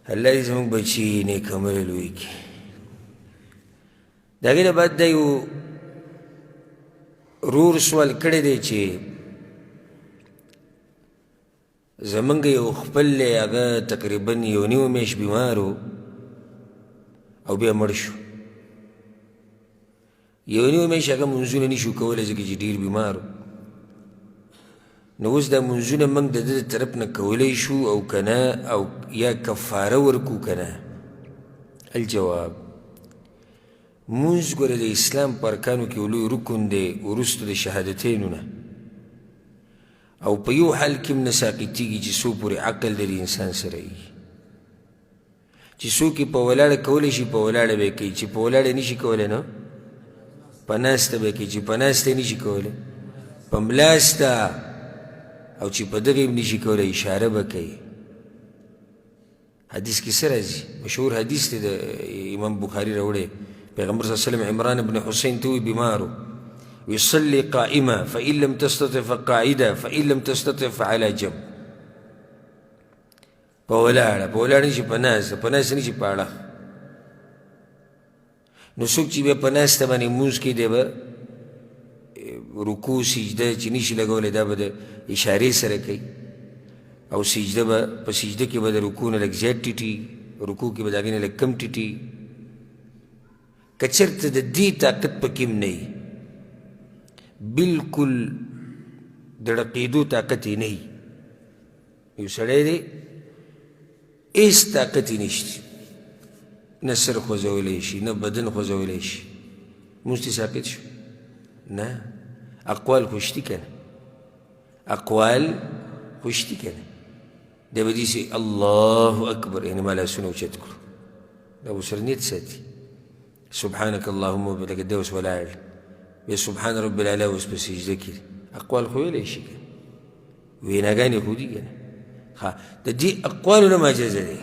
الله دې زموږ بچي نیک عمله لوی کړي. د هغې نه بعد دا یو رور سوال کړی دی چې زمونږ یو خپل دی هغه تقریبا یو نیمه میاشت بیمار و او بیا مړ شو. یو نیمه میاشت هغه منځونه نه شو کولی ځکه چې ډېر بیمار و. نو اوس دا منځونه موږ د ده د طرف نه کولی شو او که نه، او یا کفاره ورکو که نه؟ الجواب، مونځ ګوره د اسلام په ارکانو کې یو لوی رکن دی وروسته د شهادتینو نه، او په یو حال کې هم نه ساقطېږي چې څو پورې عقل د انسان سره وي. چې څوک یې په ولاړه کولی شي په ولاړه به یې کوي، چې په ولاړه نه شي کولی نو په ناسته به یې کوي، چې په ناسته یې نه شي کولی په ملاسته، او چې په دغه یې نه شي کولی اشاره به کوي. حدیث کې څه راځي؟ مشهور حدیث دی د امام بخاري راوړی. پیغمبر صلی الله علیه وسلم عمران بن حسین ته وایي بیمار و، ویصلي قائما فإن لم تستطع فقاعدا فإن لم تستطع فعلى جنب. په ولاړه نشي په ناسته، په ناسته نشي په اړخ. نو څوک چې بیا په ناسته باندې لمونځ کوي دی به رکوع سجده چې نشي لګولی دا به د اشارې سره کوي، او سجده به په سجده کې به د رکوع نه لږ زیات ټیټي، رکوع کې به د هغې نه لږ کم ټیټي. که چېرته د دې طاقت پکې هم نه وي، بلکل د ړقېدو طاقت یې نه وي، یو سړی دی هېڅ طاقت یې نشته، نه سر خوځولی شي نه بدن خوځولی شي، مونځ دې ساقط شو؟ نه. اقوال خو شتي که نه؟ اقوال خو شتي که نه؟ دی به داسې الله اکبر یعنې ما لاسونه اوچت کړو، دا به ورسره نیت ساتي. سبحانک اللهم لکه دی اوس ولاړ بیا سبحان رب العلی اوس په سجده کې اقوال خو ویلی شي که نه؟ ویناګانې خو دي که نه؟ د دې اقوالو نه معجزه دی.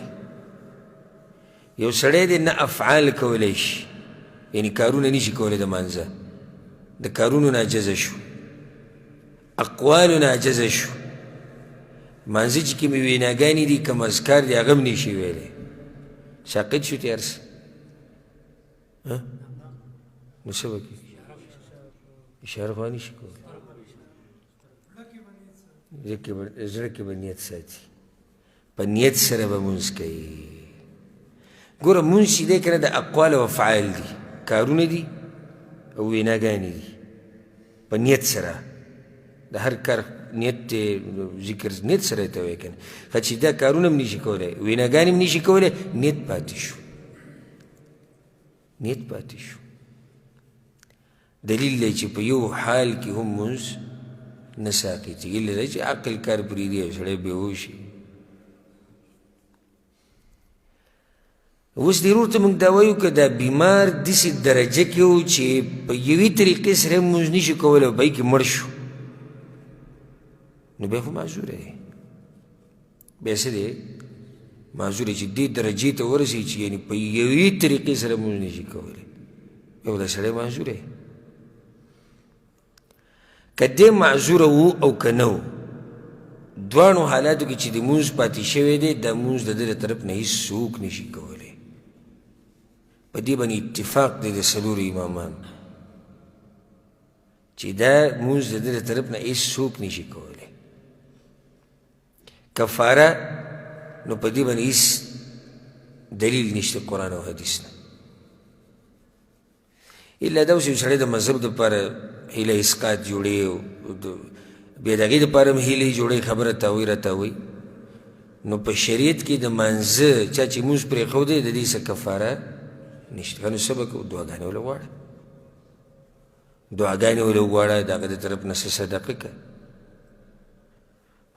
یو سړی دی نه افعال کولی شي، یعنې کارونه نشي کولی د مانځه، د کارونو نه عجزه شو، اقوالو نه عجزه شو، مانځه چې کومې ویناګانې دي کوم اذکار دي هغه هم نشي ویلی، ساقط شو تیار څه نو څه به کوي؟ اشاره خو نشي کولی، زړه کې به نیت ساتي، په نیت سره به مونځ کوي. ګوره مونځ چې دی که نه د اقوال او افعال دي، کارونه دي او ویناګانې دي، په نیت سره د هر کار نیت دی، ذکر نیت سره یې ته وایي که نه؟ ښه چې دا کارونه هم نشي کولی ویناګانې هم نشي کولی، نیت پاتې شو، نیت پاتې شو. دلیل دی چې په یو حال کې هم مونځ نه ساقطېږي، الا دا چې عقل کار پرېږدي او سړی بېهوش شي. اوس دې ورور ته موږ دا وایو که دا بیمار داسې درجه کې و چې په یوې طریقې سره هم مونځ نشي کولی او په هغې کې مړ شو، نو بیا خو معذوره دی، بیا څه دی؟ معذوره چې دې درجې ته ورسېږي چې یعنې په یوې طریقې سره مونځ نشي کولی، یو دا سړی معذوره دی. که دی معذوره و او که نه و، دواړو حالاتو کې چې د مونځ پاتې شوی دی دا مونځ د ده له طرف نه هېڅ څوک نشي کولی. په دې باندې اتفاق دی د څلورو امامانو چې دا مونځ د ده له طرف نه هېڅ څوک نشي کولی. کفاره نو په دې باندې هېڅ دلیل نشته قرآن او حدیث نه، الا دا اوس یو سړی د مذهب دپاره هیله اسقاط جوړې او بیا د هغې دپاره هم هیلې جوړې خبره تاوی را تاوی. نو په شریعت کې د مانځه چا چې مونځ پرېښودی د دې څه کفاره نشته. ښه نو څه به کوو؟ دعاګانې وله وغواړه، دعاګانې وله وغواړه، د هغه د طرف نه څه صدقه که.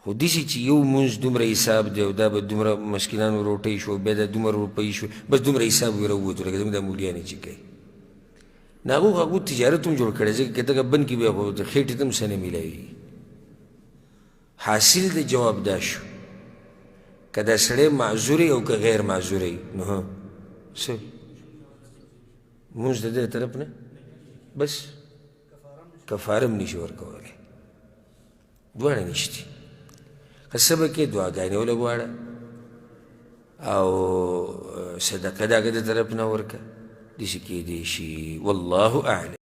خو داسې چې یو مونځ دومره حساب دی او دا به دومره مسکینانو روټۍ شو، بیا دا دومره روپۍ شو، بس دومره حساب وی راووتو لکه زموږ دا مولیانې چې کوي. نه هغو تجارت هم جوړ کړی، ځکه که دغه بند کې بیا خو د خېټې ته هم څه نه میلاوي. حاصل د جواب دا شو که دا سړی معذور او که غیر معذور نو څه مونځ د ده طرف نه بس کفاره هم نشي ورکولی، دواړه نشتي. که څه به کې دعاګانې وله غواړه، او صدقه د هغه د طرف نه ورکه داسې کیدی شي والله اعلم